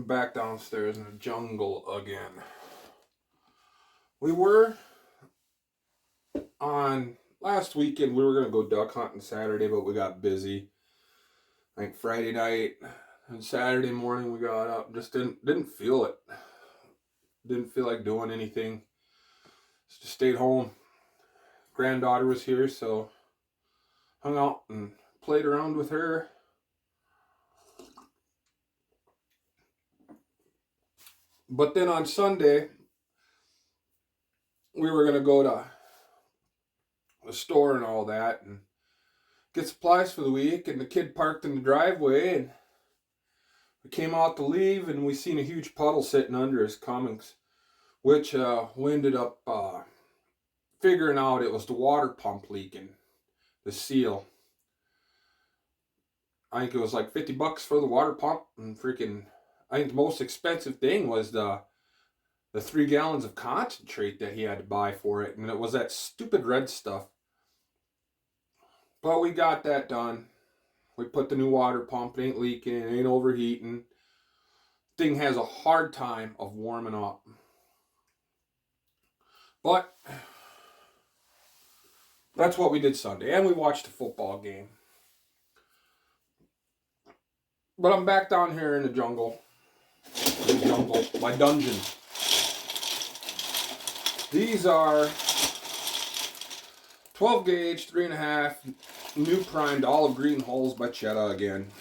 back downstairs in the jungle again. We were on last weekend. We were gonna go duck hunting Saturday, but we got busy. I think Friday night and Saturday morning we got up. Just didn't feel it. Didn't feel like doing anything. Just stayed home. Granddaughter was here, so hung out and played around with her. But then on Sunday, we were going to go to the store and all that and get supplies for the week. And the kid parked in the driveway, and we came out to leave, and we seen a huge puddle sitting under his Cummings, which we ended up figuring out it was the water pump leaking, the seal. I think it was like $50 for the water pump, and I think the most expensive thing was the 3 gallons of concentrate that he had to buy for it, and it was that stupid red stuff. But we got that done. We put the new water pump. It ain't leaking. It ain't overheating. Thing has a hard time of warming up. But that's what we did Sunday, and we watched a football game. But I'm back down here in the jungle. My dungeon. These are 12 gauge, 3.5, new primed olive green hulls by Cheetah again.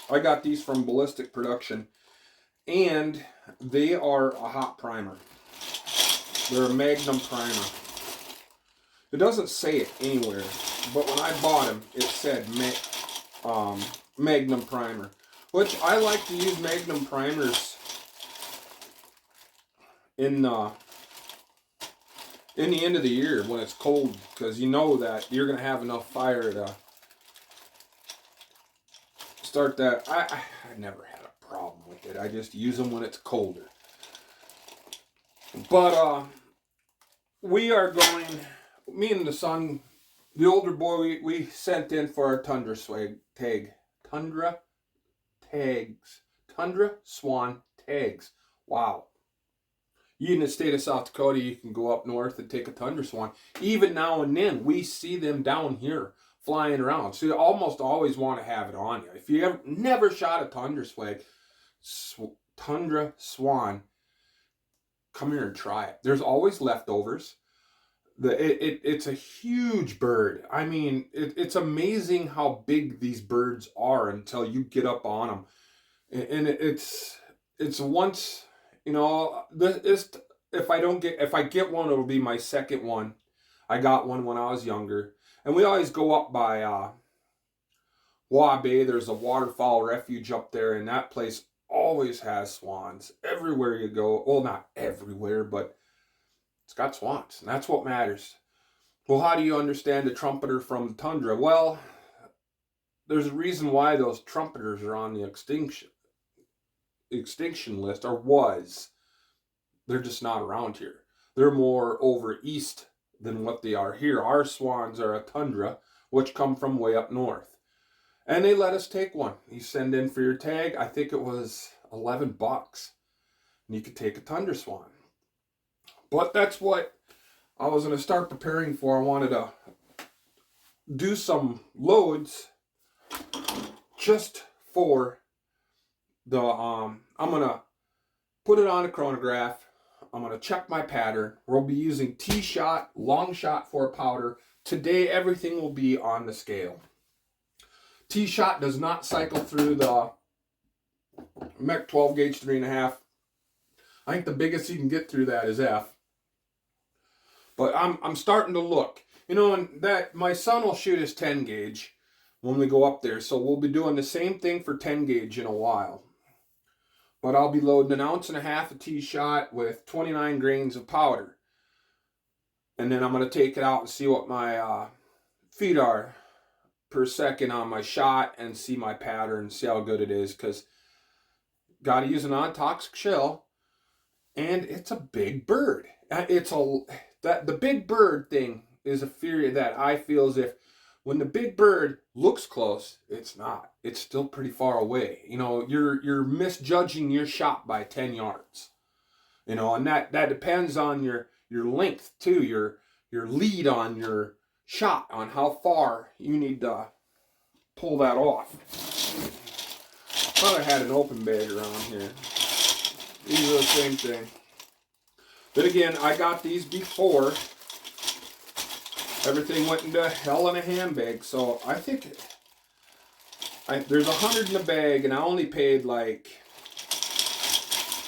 I got these from Ballistic Production, and they are a hot primer. They're a Magnum primer. It doesn't say it anywhere, but when I bought them, it said Magnum primer, which I like to use Magnum primers in the end of the year when it's cold, because you know that you're going to have enough fire to start that. I never had a problem with it. I just use them when it's colder. But we are going, me and the son, the older boy, we sent in for our Tundra Swan tags. Wow. You in the state of South Dakota, you can go up north and take a Tundra Swan. Even now and then, we see them down here flying around. So you almost always want to have it on you. If you never shot a Tundra Swan, come here and try it. There's always leftovers. It's a huge bird. I mean, it's amazing how big these birds are until you get up on them. And it's once... You know, if I get one, it'll be my second one. I got one when I was younger. And we always go up by Bay. There's a waterfowl refuge up there, and that place always has swans. Everywhere you go. Well, not everywhere, but it's got swans, and that's what matters. Well, how do you understand a trumpeter from the tundra? Well, there's a reason why those trumpeters are on the extinction list, or was. They're just not around here. They're more over east than what they are here. Our swans are a tundra, which come from way up north. And they let us take one. You send in for your tag, I think it was $11. And you could take a Tundra Swan. But that's what I was going to start preparing for. I wanted to do some loads just for the, I'm going to put it on a chronograph. I'm going to check my pattern. We'll be using T-shot, long shot for a powder. Today, everything will be on the scale. T-shot does not cycle through the Mech 12 gauge 3.5. I think the biggest you can get through that is F. But I'm starting to look. You know, and that my son will shoot his 10 gauge when we go up there. So we'll be doing the same thing for 10 gauge in a while. But I'll be loading 1.5 ounces of T-shot with 29 grains of powder. And then I'm going to take it out and see what my feet are per second on my shot and see my pattern, see how good it is. Because got to use a non-toxic shell. And it's a big bird. The big bird thing is a fear that I feel as if when the big bird looks close, it's not. It's still pretty far away. You know, you're misjudging your shot by 10 yards. You know, and that depends on your length too, your lead on your shot, on how far you need to pull that off. Thought I had an open bag around here. These are the same thing. But again, I got these before everything went into hell in a handbag. So I think there's 100 in the bag, and I only paid like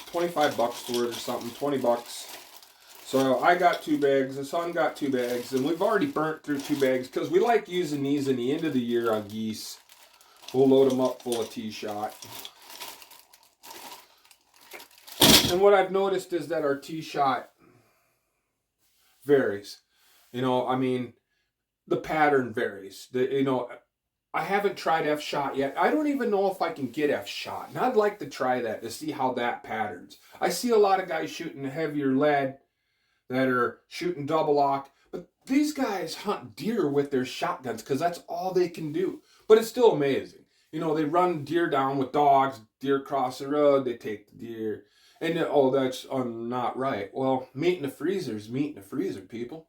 25 bucks for it or something, 20 bucks. So I got 2 bags, the son got 2 bags, and we've already burnt through 2 bags because we like using these in the end of the year on geese. We'll load them up full of T-shot. And what I've noticed is that our T-shot varies. You know, I mean, the pattern varies. You know, I haven't tried F-shot yet. I don't even know if I can get F-shot. And I'd like to try that to see how that patterns. I see a lot of guys shooting heavier lead that are shooting double lock. But these guys hunt deer with their shotguns because that's all they can do. But it's still amazing. You know, they run deer down with dogs. Deer cross the road. They take the deer. And then, oh, that's not right. Well, meat in the freezer is meat in the freezer, people.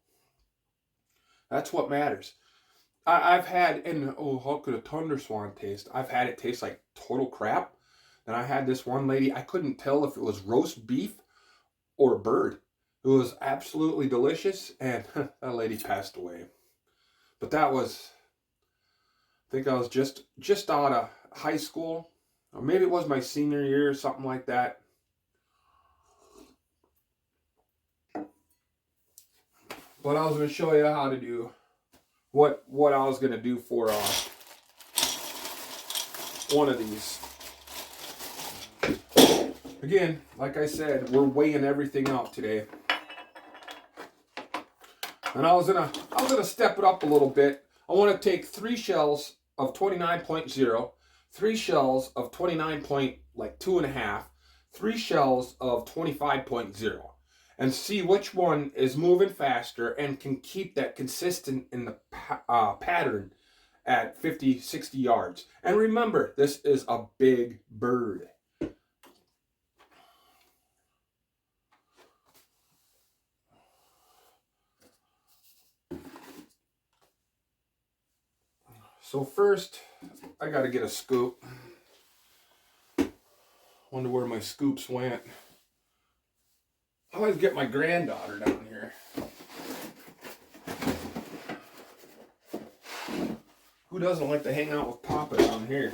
That's what matters. I've had, and oh, how could a Tundra Swan taste? I've had it taste like total crap. And I had this one lady, I couldn't tell if it was roast beef or a bird. It was absolutely delicious, and that lady passed away. But that was, I think I was just out of high school, or maybe it was my senior year or something like that. But I was going to show you how to do what I was going to do for one of these. Again, like I said, we're weighing everything out today. And I was gonna step it up a little bit. I want to take 3 shells of 29.0, 3 shells of 29.2.5, 3 shells of 25.0. And see which one is moving faster and can keep that consistent in the pattern at 50, 60 yards. And remember, this is a big bird. So first, I got to get a scoop. Wonder where my scoops went. I always get my granddaughter down here. Who doesn't like to hang out with Papa down here?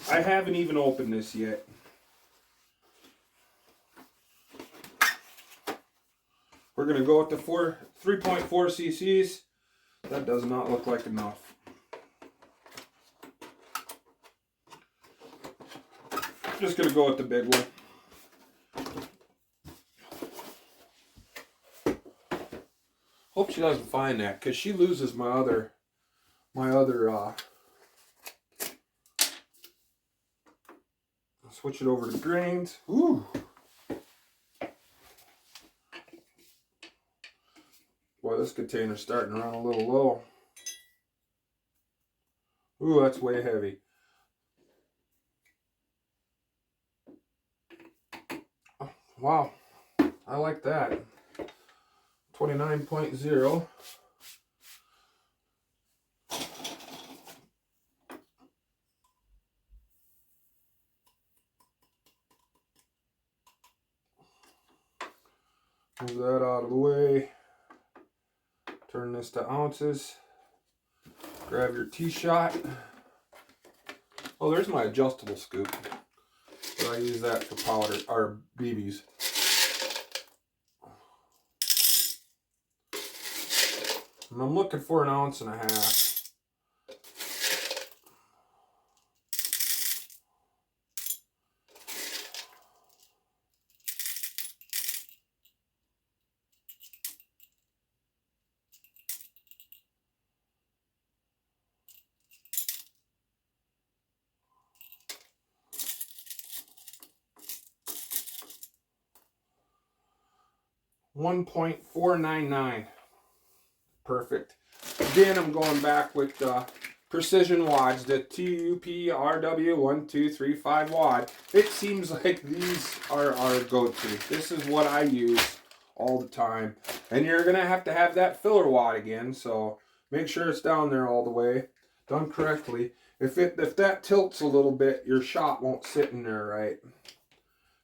I haven't even opened this yet. We're going to go up to 3.4 cc's. That does not look like enough. Just going to go with the big one. Hope she doesn't find that, because she loses my other switch it over to grains. Ooh. Boy, this container's starting to run a little low. Ooh, that's way heavy. Oh, wow, I like that. 29.0. Move that out of the way. Turn this to ounces. Grab your T-shot. Oh, there's my adjustable scoop. But I use that for powder or BBs. And I'm looking for 1.5 ounces. 1.499. Perfect. Again, I'm going back with the precision wads, the TUPRW1235 wad. It seems like these are our go-to. This is what I use all the time. And you're going to have that filler wad again, so make sure it's down there all the way, done correctly. If that tilts a little bit, your shot won't sit in there right.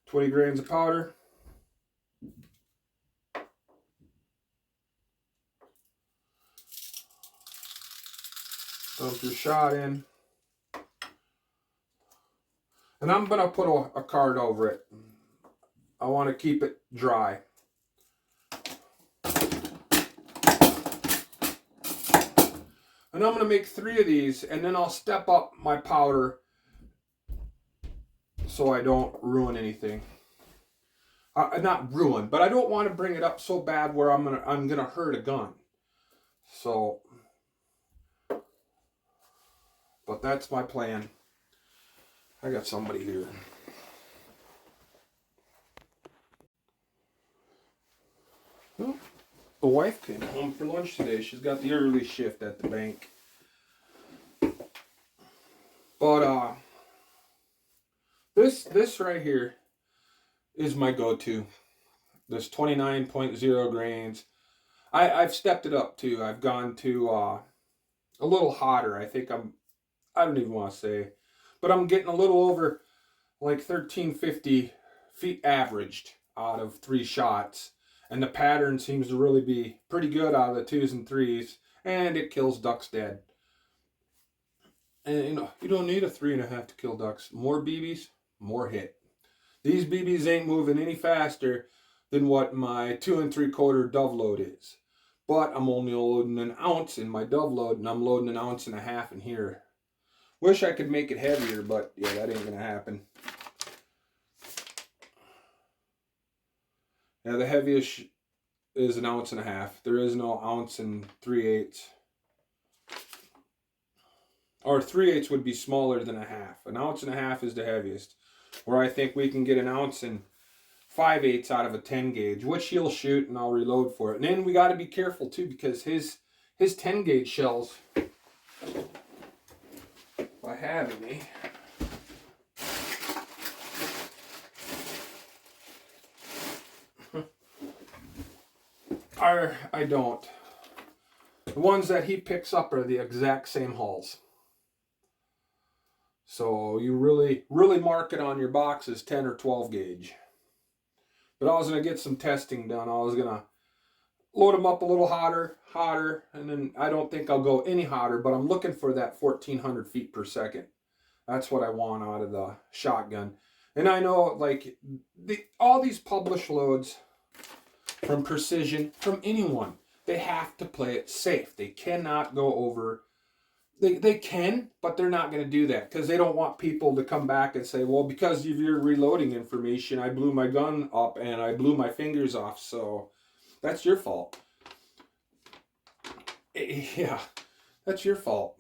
20 grains of powder. Dump your shot in. And I'm going to put a card over it. I want to keep it dry. And I'm going to make 3 of these, and then I'll step up my powder so I don't ruin anything. Not ruin, but I don't want to bring it up so bad where I'm gonna hurt a gun. So, but that's my plan. I got somebody here. Well, the wife came home for lunch today. She's got the early shift at the bank. But this right here is my go-to. This 29.0 grains. I've stepped it up too. I've gone to a little hotter. I don't even want to say, but I'm getting a little over like 1350 feet averaged out of 3 shots. And the pattern seems to really be pretty good out of the 2s and 3s. And it kills ducks dead. And you don't need a 3.5 to kill ducks. More BBs, more hit. These BBs ain't moving any faster than what my 2 3/4 dove load is. But I'm only loading an ounce in my dove load, and I'm loading an 1.5 ounces in here. Wish I could make it heavier, but yeah, that ain't gonna happen. Yeah, the heaviest is an 1.5 ounces. There is no 1 3/8. Or 3/8 would be smaller than a half. An 1.5 ounces is the heaviest. Where I think we can get an 1 5/8 out of a 10 gauge, which he'll shoot and I'll reload for it. And then we got to be careful too, because his 10 gauge shells, if I have any, I don't. The ones that he picks up are the exact same hulls. So you really mark it on your boxes 10 or 12 gauge. But I was going to get some testing done. I was going to load them up a little hotter, and then I don't think I'll go any hotter, but I'm looking for that 1400 feet per second. That's what I want out of the shotgun. And I know, like, all these published loads from Precision, from anyone, they have to play it safe. They cannot go over. They can, but they're not going to do that because they don't want people to come back and say, well, because of your reloading information, I blew my gun up and I blew my fingers off, so that's your fault. Yeah, that's your fault.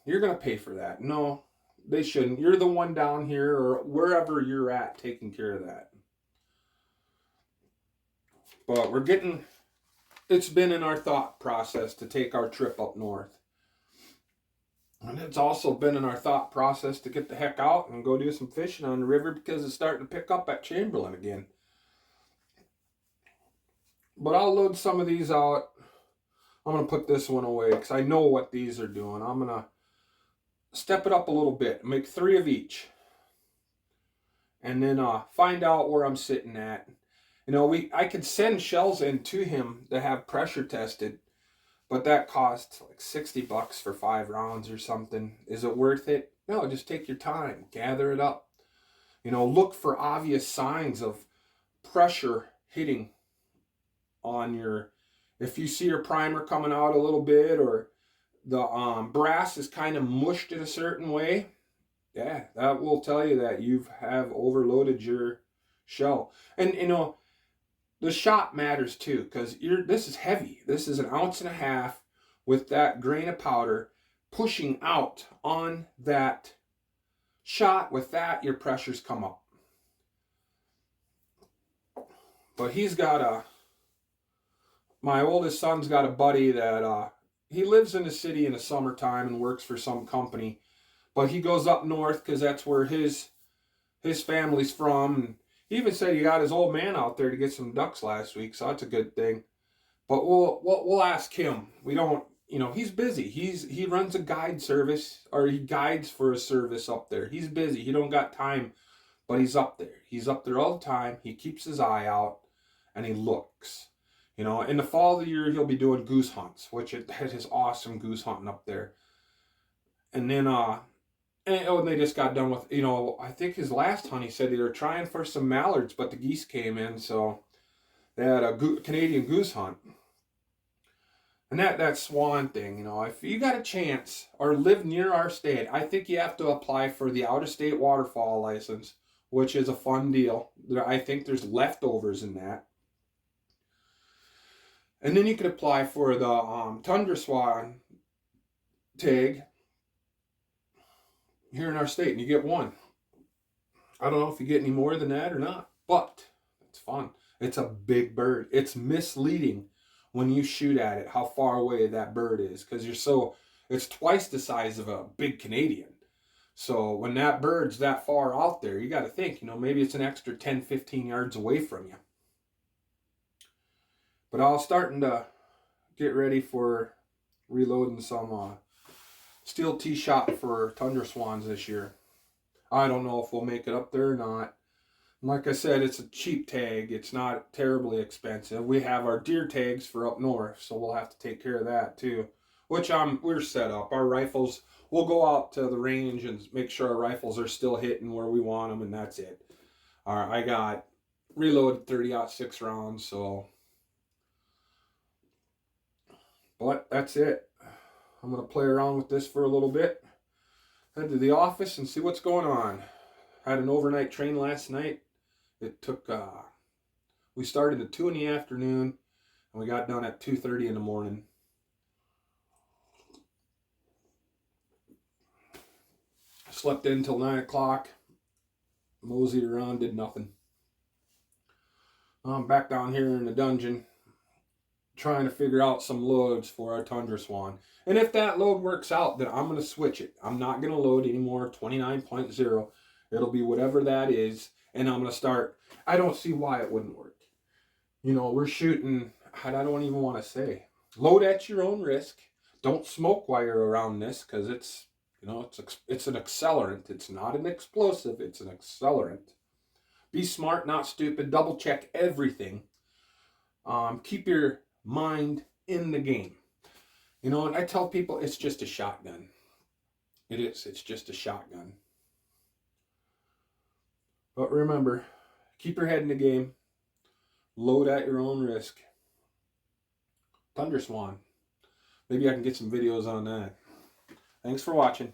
You're going to pay for that. No, they shouldn't. You're the one down here or wherever you're at taking care of that. But it's been in our thought process to take our trip up north. And it's also been in our thought process to get the heck out and go do some fishing on the river because it's starting to pick up at Chamberlain again. But I'll load some of these out. I'm going to put this one away because I know what these are doing. I'm going to step it up a little bit. Make 3 of each. And then find out where I'm sitting at. I could send shells in to him to have pressure tested. But that costs like $60 for 5 rounds or something. Is it worth it? No, just take your time. Gather it up. Look for obvious signs of pressure hitting on if you see your primer coming out a little bit or the brass is kind of mushed in a certain way, yeah, that will tell you that you have overloaded your shell. And, the shot matters too, because this is heavy. This is an 1.5 ounces with that grain of powder pushing out on that shot. With that, your pressures come up. But he's got my oldest son's got a buddy that he lives in the city in the summertime and works for some company, but he goes up north because that's where his family's from. And he even said he got his old man out there to get some ducks last week, so that's a good thing. But we'll ask him. We don't, he's busy. He runs a guide service, or he guides for a service up there. He's busy. He don't got time, but he's up there. He's up there all the time. He keeps his eye out, and he looks. In the fall of the year, he'll be doing goose hunts, which it is awesome goose hunting up there. And then and they just got done with, I think his last hunt, he said they were trying for some mallards, but the geese came in, so they had a Canadian goose hunt. And that swan thing, if you got a chance or live near our state, I think you have to apply for the out-of-state waterfowl license, which is a fun deal. I think there's leftovers in that. And then you could apply for the Tundra Swan tag here in our state, and you get one. I don't know if you get any more than that or not, but it's fun. It's a big bird. It's misleading when you shoot at it how far away that bird is, because it's twice the size of a big Canadian. So when that bird's that far out there, you got to think, maybe it's an extra 10, 15 yards away from you. But I was starting to get ready for reloading some steel tee shot for Tundra Swans this year. I don't know if we'll make it up there or not. Like I said, it's a cheap tag. It's not terribly expensive. We have our deer tags for up north, so we'll have to take care of that too. Which we're set up. Our rifles, we'll go out to the range and make sure our rifles are still hitting where we want them, and that's it. All right, I got reloaded 30-06 rounds, so. But that's it. I'm going to play around with this for a little bit. Head to the office and see what's going on. Had an overnight train last night. It took, we started at 2 in the afternoon, and we got done at 2:30 in the morning. Slept in till 9 o'clock. Moseyed around, did nothing. I'm back down here in the dungeon, trying to figure out some loads for our Tundra Swan. And if that load works out, then I'm going to switch it. I'm not going to load anymore 29.0. It'll be whatever that is. And I'm going to start. I don't see why it wouldn't work. We're shooting, I don't even want to say. Load at your own risk. Don't smoke while you're around this, because it's an accelerant. It's not an explosive. It's an accelerant. Be smart, not stupid. Double check everything. Keep your mind in the game. And I tell people it's just a shotgun. It is. It's just a shotgun. But remember, keep your head in the game. Load at your own risk. Tundra Swan. Maybe I can get some videos on that. Thanks for watching.